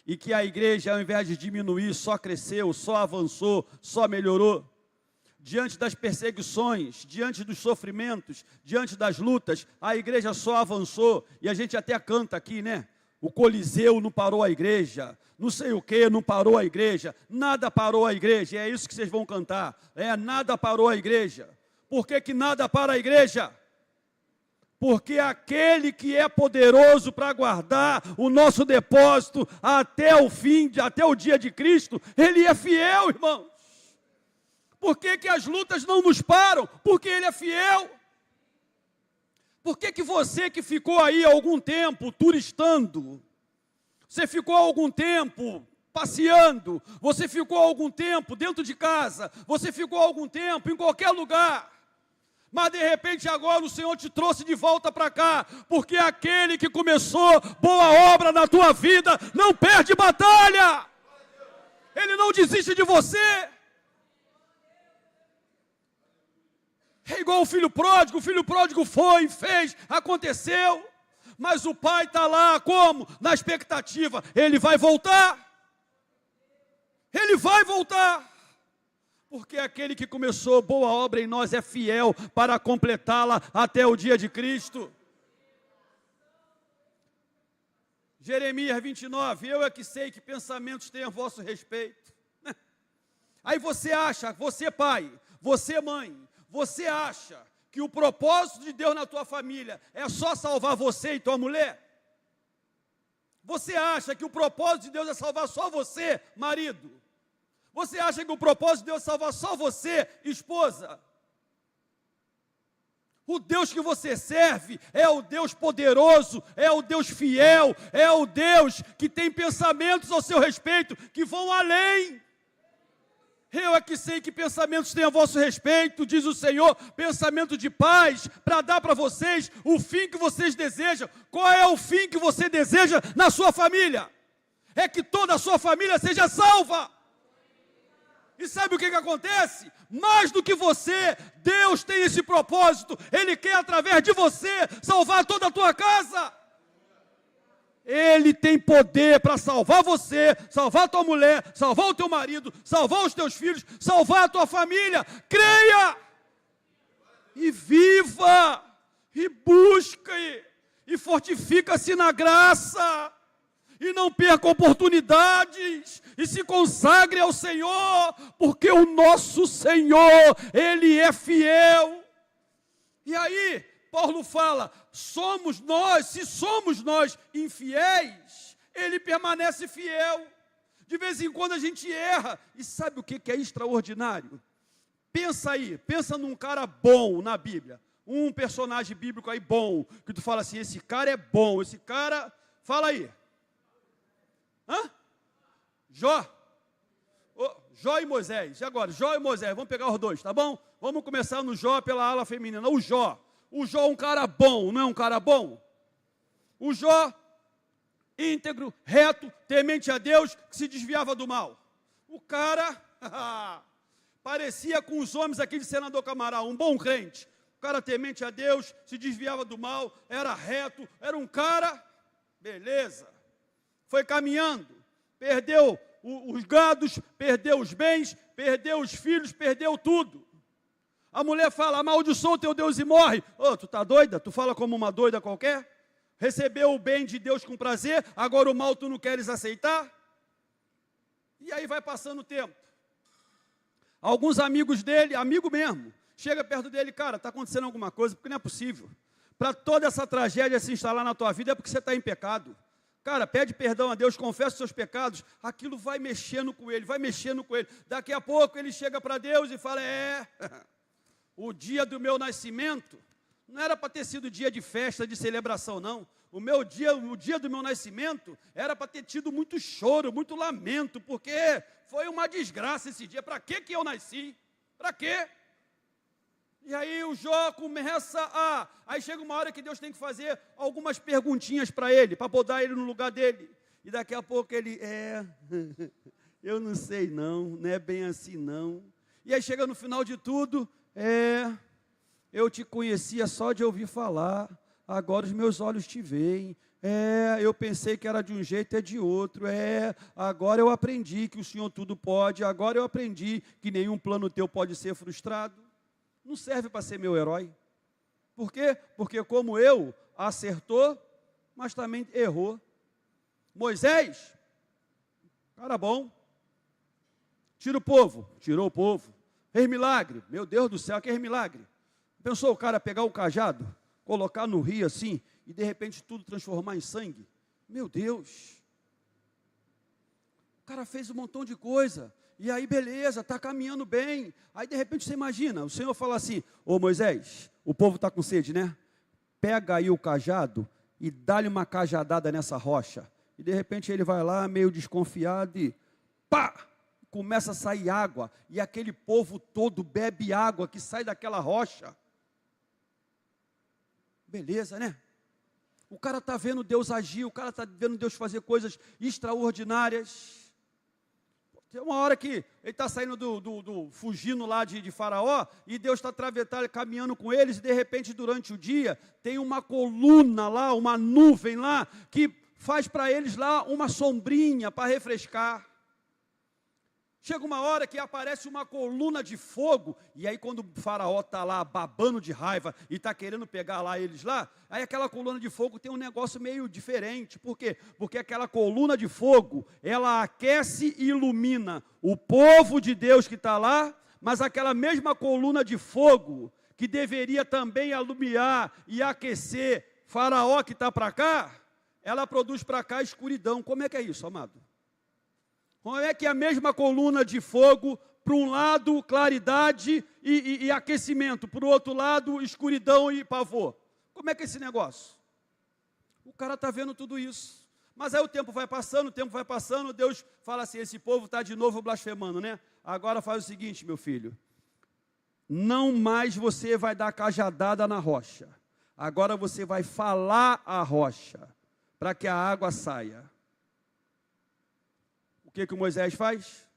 E que a igreja, ao invés de diminuir, só cresceu, só avançou, só melhorou? Diante das perseguições, diante dos sofrimentos, diante das lutas, a igreja só avançou, e a gente até canta aqui, né? O Coliseu não parou a igreja, não sei o que não parou a igreja, nada parou a igreja, é isso que vocês vão cantar, nada parou a igreja. Por que nada para a igreja? Porque aquele que é poderoso para guardar o nosso depósito até o fim, até o dia de Cristo, ele é fiel, irmãos. Por que as lutas não nos param? Porque ele é fiel. Por que você que ficou aí algum tempo turistando, você ficou algum tempo passeando, você ficou algum tempo dentro de casa, você ficou algum tempo em qualquer lugar, mas de repente agora o Senhor te trouxe de volta para cá, porque aquele que começou boa obra na tua vida não perde batalha, ele não desiste de você. É igual o filho pródigo foi, fez, aconteceu, mas o pai está lá, como? Na expectativa, ele vai voltar, porque aquele que começou boa obra em nós é fiel para completá-la até o dia de Cristo. Jeremias 29, eu é que sei que pensamentos têm a vosso respeito. Aí você acha, você pai, você mãe, você acha que o propósito de Deus na tua família é só salvar você e tua mulher? Você acha que o propósito de Deus é salvar só você, marido? Você acha que o propósito de Deus é salvar só você, esposa? O Deus que você serve é o Deus poderoso, é o Deus fiel, é o Deus que tem pensamentos ao seu respeito que vão além. Eu é que sei que pensamentos têm a vosso respeito, diz o Senhor, pensamento de paz, para dar para vocês o fim que vocês desejam. Qual é o fim que você deseja na sua família? É que toda a sua família seja salva. E sabe o que acontece? Mais do que você, Deus tem esse propósito, Ele quer através de você salvar toda a tua casa. Ele tem poder para salvar você, salvar a tua mulher, salvar o teu marido, salvar os teus filhos, salvar a tua família. Creia! E viva! E busque! E fortifica-se na graça! E não perca oportunidades, e se consagre ao Senhor, porque o nosso Senhor, Ele é fiel. E aí, Paulo fala, se somos nós infiéis, Ele permanece fiel. De vez em quando a gente erra, e sabe o que é extraordinário? Pensa aí, pensa num cara bom na Bíblia, um personagem bíblico aí bom, que tu fala assim, esse cara é bom, esse cara, fala aí. Hã? Jó. Jó e Moisés. E agora, Jó e Moisés, vamos pegar os dois, tá bom? Vamos começar no Jó pela ala feminina. O Jó é um cara bom, não é um cara bom? O Jó, íntegro, reto, temente a Deus, que se desviava do mal. O cara, parecia com os homens aqui de Senador Camará, um bom crente. O cara temente a Deus, se desviava do mal, era reto, era um cara, beleza. Foi caminhando, perdeu os gados, perdeu os bens, perdeu os filhos, perdeu tudo. A mulher fala, amaldiçoa o teu Deus e morre. Ô, tu tá doida? Tu fala como uma doida qualquer? Recebeu o bem de Deus com prazer, agora o mal tu não queres aceitar? E aí vai passando o tempo. Alguns amigos dele, amigo mesmo, chega perto dele, cara, está acontecendo alguma coisa, porque não é possível. Para toda essa tragédia se instalar na tua vida é porque você está em pecado. Cara, pede perdão a Deus, confessa os seus pecados, aquilo vai mexendo com ele, vai mexendo com ele. Daqui a pouco ele chega para Deus e fala, o dia do meu nascimento, não era para ter sido dia de festa, de celebração, não. O dia do meu nascimento, era para ter tido muito choro, muito lamento, porque foi uma desgraça esse dia. Para que eu nasci? Para quê? E aí o Jó começa aí chega uma hora que Deus tem que fazer algumas perguntinhas para ele, para botar ele no lugar dele. E daqui a pouco ele, eu não sei não é bem assim não. E aí chega no final de tudo, eu te conhecia só de ouvir falar, agora os meus olhos te veem. Eu pensei que era de um jeito, é de outro. Agora eu aprendi que o Senhor tudo pode, agora eu aprendi que nenhum plano teu pode ser frustrado. Não serve para ser meu herói. Por quê? Porque como eu, acertou, mas também errou. Moisés, cara bom, tira o povo, tirou o povo. Fez milagre, meu Deus do céu, que é milagre. Pensou o cara pegar o cajado, colocar no rio assim, e de repente tudo transformar em sangue? Meu Deus. O cara fez um montão de coisa. E aí, beleza, está caminhando bem. Aí, de repente, você imagina, o Senhor fala assim, ô Moisés, o povo está com sede, né? Pega aí o cajado e dá-lhe uma cajadada nessa rocha. E, de repente, ele vai lá, meio desconfiado e pá! Começa a sair água. E aquele povo todo bebe água que sai daquela rocha. Beleza, né? O cara está vendo Deus agir, o cara está vendo Deus fazer coisas extraordinárias. Tem uma hora que ele está saindo fugindo lá de Faraó, e Deus está caminhando com eles, e de repente durante o dia, tem uma coluna lá, uma nuvem lá, que faz para eles lá uma sombrinha para refrescar. Chega uma hora que aparece uma coluna de fogo, e aí quando o Faraó está lá babando de raiva, e está querendo pegar lá eles lá, aí aquela coluna de fogo tem um negócio meio diferente. Por quê? Porque aquela coluna de fogo, ela aquece e ilumina o povo de Deus que está lá, mas aquela mesma coluna de fogo, que deveria também alumiar e aquecer Faraó que está para cá, ela produz para cá escuridão. Como é que é isso, amado? Como é que a mesma coluna de fogo, para um lado claridade e aquecimento, para o outro lado escuridão e pavor? Como é que é esse negócio? O cara está vendo tudo isso. Mas aí o tempo vai passando, Deus fala assim, esse povo está de novo blasfemando, né? Agora faz o seguinte, meu filho, não mais você vai dar cajadada na rocha, agora você vai falar a rocha, para que a água saia. O que o Moisés faz?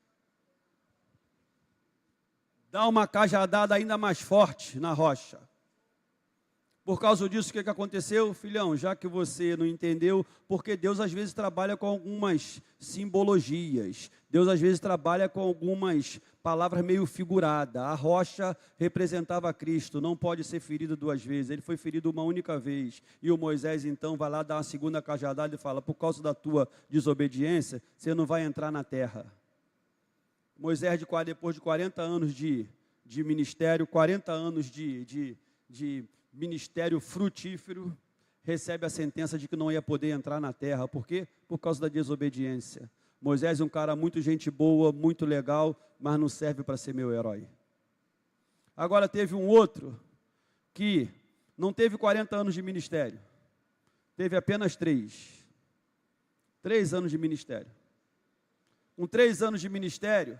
Dá uma cajadada ainda mais forte na rocha. Por causa disso, o que aconteceu? Filhão, já que você não entendeu, porque Deus às vezes trabalha com algumas simbologias, Deus às vezes trabalha com algumas palavras meio figuradas. A rocha representava Cristo, não pode ser ferido duas vezes. Ele foi ferido uma única vez. E o Moisés, então, vai lá dar uma segunda cajadada e fala: por causa da tua desobediência, você não vai entrar na terra. Moisés, depois de 40 anos de ministério, 40 anos de ministério frutífero, recebe a sentença de que não ia poder entrar na terra. Por quê? Por causa da desobediência. Moisés é um cara muito gente boa, muito legal, mas não serve para ser meu herói. Agora teve um outro que não teve 40 anos de ministério, teve apenas 3 anos de ministério. Com 3 anos de ministério,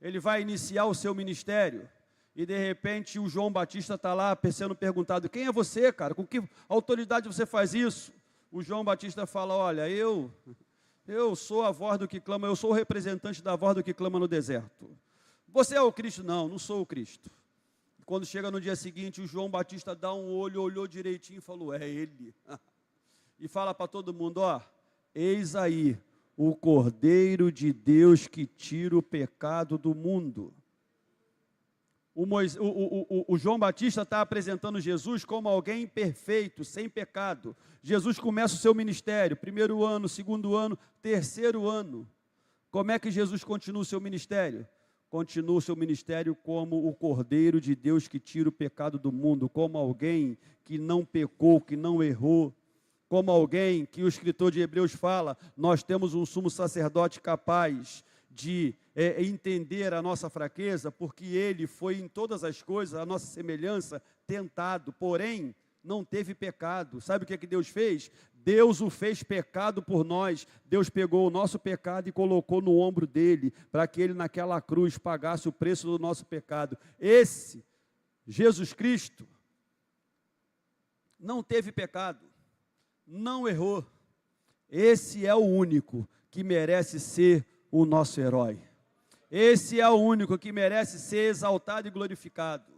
ele vai iniciar o seu ministério, e de repente o João Batista está lá sendo perguntado: quem é você, cara? Com que autoridade você faz isso? O João Batista fala: olha, eu sou a voz do que clama, eu sou o representante da voz do que clama no deserto. Você é o Cristo? Não, não sou o Cristo. Quando chega no dia seguinte, o João Batista dá um olho, olhou direitinho e falou: é ele. E fala para todo mundo: ó, eis aí o Cordeiro de Deus que tira o pecado do mundo. O João Batista está apresentando Jesus como alguém perfeito, sem pecado. Jesus começa o seu ministério, 1º ano, 2º ano, 3º ano. Como é que Jesus continua o seu ministério? Continua o seu ministério como o Cordeiro de Deus que tira o pecado do mundo, como alguém que não pecou, que não errou, como alguém que o escritor de Hebreus fala: nós temos um sumo sacerdote capaz de entender a nossa fraqueza, porque ele foi em todas as coisas, a nossa semelhança, tentado, porém não teve pecado. Sabe o que Deus fez? Deus o fez pecado por nós. Deus pegou o nosso pecado e colocou no ombro dele, para que ele naquela cruz pagasse o preço do nosso pecado. Esse, Jesus Cristo, não teve pecado, não errou. Esse é o único que merece ser o nosso herói. Esse é o único que merece ser exaltado e glorificado.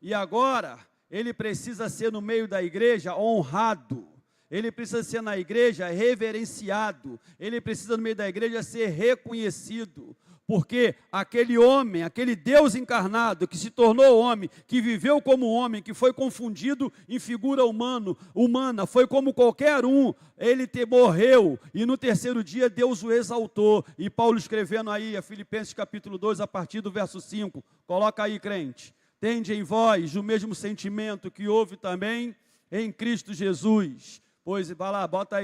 E agora, ele precisa ser no meio da igreja honrado. Ele precisa ser na igreja reverenciado. Ele precisa no meio da igreja ser reconhecido. Porque aquele homem, aquele Deus encarnado, que se tornou homem, que viveu como homem, que foi confundido em figura humana, foi como qualquer um, ele morreu, e no 3º dia Deus o exaltou. E Paulo escrevendo aí, a Filipenses capítulo 2, a partir do verso 5, coloca aí, crente: tende em vós o mesmo sentimento que houve também em Cristo Jesus. Pois, vai lá, bota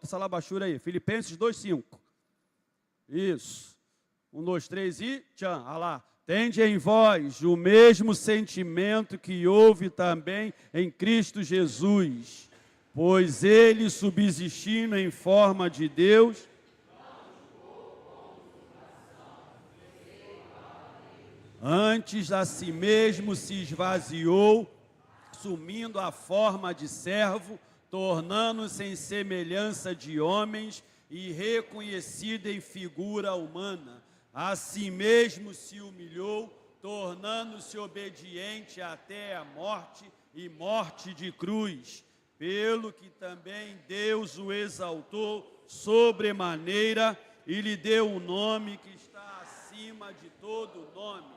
essa labachura aí, Filipenses 2,5, isso. 1, 2, 3 e tchan, olha lá. Tende em vós o mesmo sentimento que houve também em Cristo Jesus, pois ele, subsistindo em forma de Deus, antes a si mesmo se esvaziou, assumindo a forma de servo, tornando-se em semelhança de homens e reconhecido em figura humana. A si mesmo se humilhou, tornando-se obediente até a morte, e morte de cruz, pelo que também Deus o exaltou sobremaneira e lhe deu um nome que está acima de todo nome,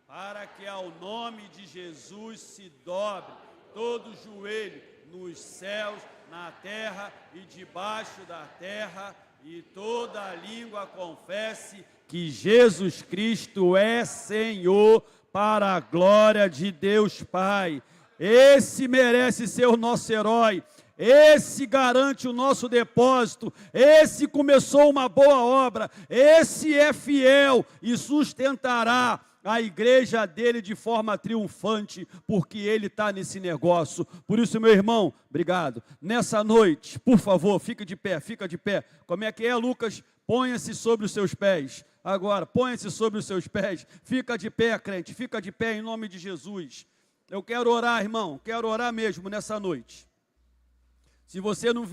para que ao nome de Jesus se dobre todo joelho nos céus, na terra e debaixo da terra, e toda a língua confesse que Jesus Cristo é Senhor, para a glória de Deus Pai. Esse merece ser o nosso herói, esse garante o nosso depósito, esse começou uma boa obra, esse é fiel e sustentará a igreja dele de forma triunfante, porque ele está nesse negócio. Por isso, meu irmão, obrigado. Nessa noite, por favor, fica de pé. Como é que é, Lucas? Ponha-se sobre os seus pés. Agora, ponha-se sobre os seus pés. Fica de pé, crente, fica de pé em nome de Jesus. Eu quero orar, irmão, quero orar mesmo nessa noite. Se você não vier